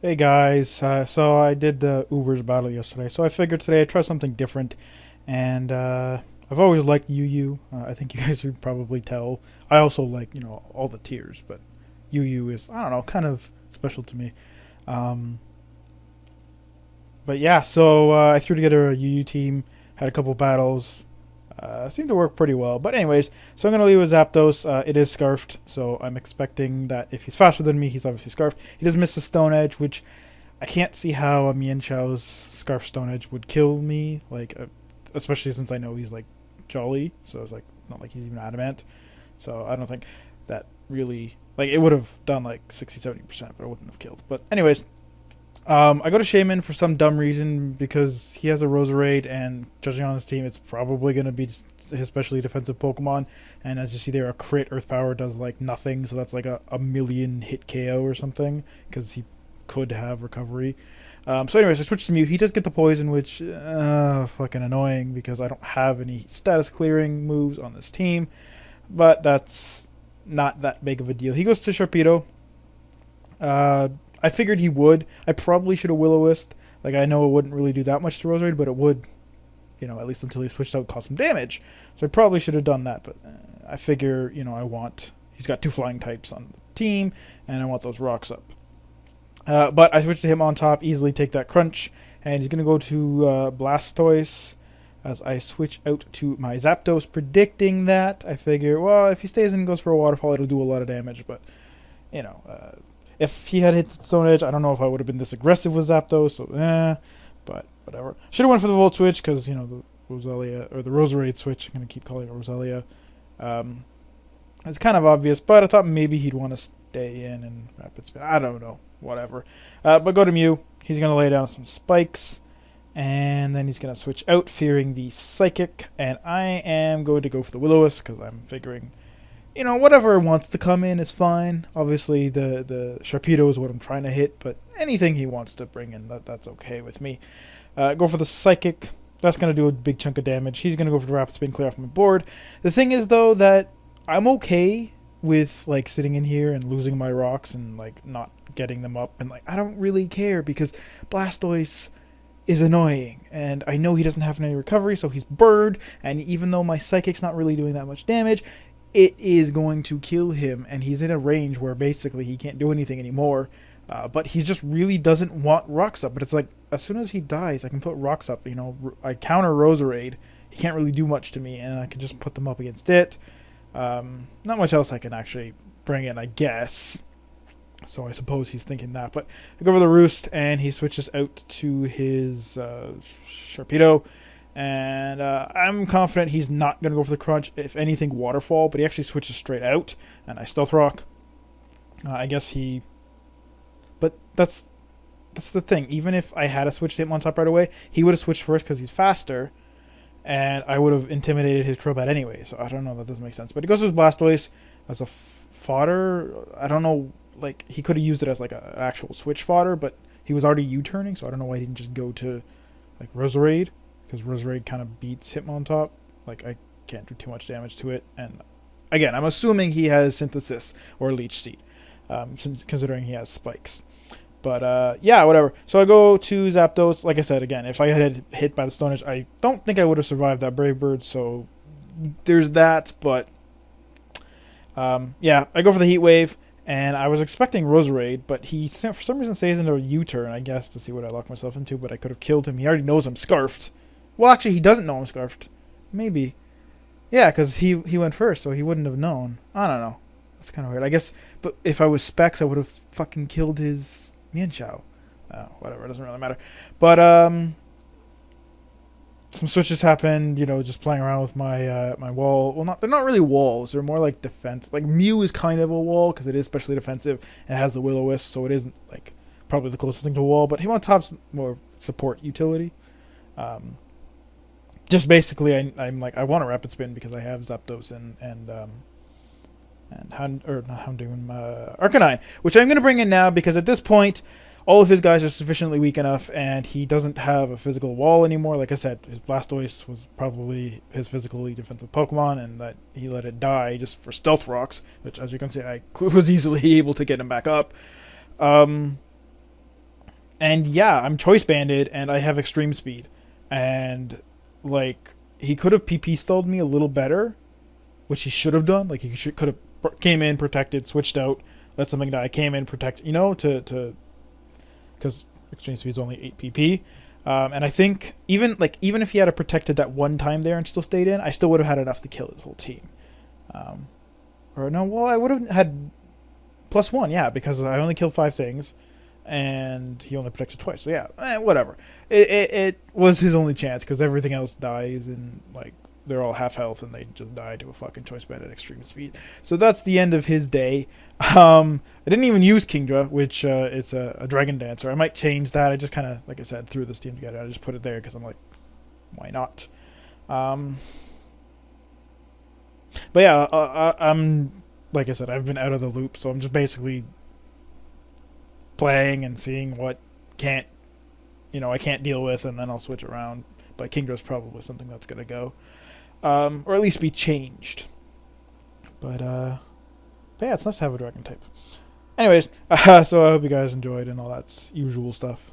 Hey guys, so I did the Ubers battle yesterday, so I figured today I'd try something different, and I've always liked UU. I think you guys would probably tell. I also like, all the tiers, but UU is, I don't know, kind of special to me. Um, but yeah, so I threw together a UU team, had a couple battles, seemed to work pretty well. But anyways, so I'm going to leave with Zapdos. It is Scarfed, so I'm expecting that if he's faster than me, he's obviously Scarfed. He does miss the Stone Edge, which I can't see how a Mienshau's Scarf Stone Edge would kill me, especially since I know he's, jolly, so it's, not like he's even adamant. So I don't think that really, it would have done, 60-70%, but it wouldn't have killed. But anyways, I go to Shaman for some dumb reason because he has a Roserade, and judging on his team, it's probably going to be his specially defensive Pokemon. And as you see there, a crit Earth Power does nothing, so that's a million hit KO or something because he could have recovery. So anyways, I switch to Mew. He does get the poison, which fucking annoying because I don't have any status clearing moves on this team, but that's not that big of a deal. He goes to Sharpedo. I figured he would. I probably should have Will-O-Wisp. I know it wouldn't really do that much to Roserade, but it would, at least until he switched out, cause some damage. So I probably should have done that, but I figure, he's got two flying types on the team, and I want those rocks up. But I switched to him on top, easily take that crunch, and he's going to go to Blastoise as I switch out to my Zapdos, predicting that. I figure, well, if he stays in and goes for a Waterfall, it'll do a lot of damage, but, if he had hit Stone Edge, I don't know if I would have been this aggressive with Zapdos, so but whatever. Should have went for the Volt Switch, because, the Roselia, or the Roserade Switch, I'm going to keep calling it Roselia. It's kind of obvious, but I thought maybe he'd want to stay in and Rapid Spin. I don't know, whatever. But go to Mew. He's going to lay down some spikes, and then he's going to switch out, fearing the Psychic, and I am going to go for the Will-O-Wisp, because I'm figuring, whatever wants to come in is fine. Obviously, the Sharpedo is what I'm trying to hit, but anything he wants to bring in, that's okay with me. Go for the Psychic. That's going to do a big chunk of damage. He's going to go for the Rapid Spin, clear off my board. The thing is, though, that I'm okay with, sitting in here and losing my rocks and, not getting them up. And, I don't really care because Blastoise is annoying. And I know he doesn't have any recovery, so he's bird. And even though my Psychic's not really doing that much damage, it is going to kill him, and he's in a range where basically he can't do anything anymore. But he just really doesn't want rocks up. But it's as soon as he dies, I can put rocks up. I counter Roserade. He can't really do much to me, and I can just put them up against it. Not much else I can actually bring in, I guess. So I suppose he's thinking that. But I go over the Roost, and he switches out to his Sharpedo. And I'm confident he's not going to go for the crunch. If anything, Waterfall. But he actually switches straight out. And I Stealth Rock. I guess he... But that's the thing. Even if I had a switch to him on top right away, he would have switched first because he's faster. And I would have intimidated his Crobat anyway. So I don't know. That doesn't make sense. But he goes to his Blastoise as a fodder. I don't know. He could have used it as an actual switch fodder. But he was already U-turning. So I don't know why he didn't just go to Roserade. Because Roserade kind of beats Hitmontop. I can't do too much damage to it. And again, I'm assuming he has Synthesis or Leech Seed, considering he has spikes. But yeah, whatever. So I go to Zapdos. Like I said, again, if I had hit by the Stone Edge, I don't think I would have survived that Brave Bird. So there's that. But yeah, I go for the Heat Wave. And I was expecting Roserade, but he, for some reason, stays into a U-turn, I guess, to see what I locked myself into. But I could have killed him. He already knows I'm Scarfed. Well, actually, he doesn't know I'm Scarfed. Maybe. Yeah, because he went first, so he wouldn't have known. I don't know. That's kind of weird. I guess, but if I was Specs, I would have fucking killed his Mienshao. Whatever, it doesn't really matter. But, some switches happened, just playing around with my my wall. Well, they're not really walls. They're more like defense. Mew is kind of a wall because it is specially defensive and it has the Will-O-Wisp, so it isn't, probably the closest thing to a wall. But Hitmontop's more support utility. Just basically, I want a Rapid Spin because I have Zapdos and Arcanine, which I'm going to bring in now because at this point, all of his guys are sufficiently weak enough, and he doesn't have a physical wall anymore. Like I said, his Blastoise was probably his physically defensive Pokemon, and that he let it die just for Stealth Rocks, which, as you can see, I was easily able to get him back up. And yeah, I'm choice banded and I have extreme speed. And like he could have PP stalled me a little better, which he should have done. Like he could have came in, protected, switched out, let something die, came in, protect, to because extreme speed is only 8 PP. And I think even if he had protected that one time there and still stayed in, I still would have had enough to kill his whole team. Or no, well, I would have had +1, yeah, because I only killed 5 things, and he only protected twice. So yeah, whatever. It was his only chance because everything else dies and like they're all half health and they just die to a fucking choice band at extreme speed. So that's the end of his day. I didn't even use Kingdra, which it's a dragon dancer. I might change that. I just kind of, like I said, threw this team together. I just put it there because I'm like, why not? But yeah, I'm like I said, I've been out of the loop, so I'm just basically playing and seeing what I can't deal with, and then I'll switch around. But Kingdra's probably something that's gonna go, or at least be changed. But yeah, it's nice to have a dragon type. Anyways, so I hope you guys enjoyed and all that usual stuff.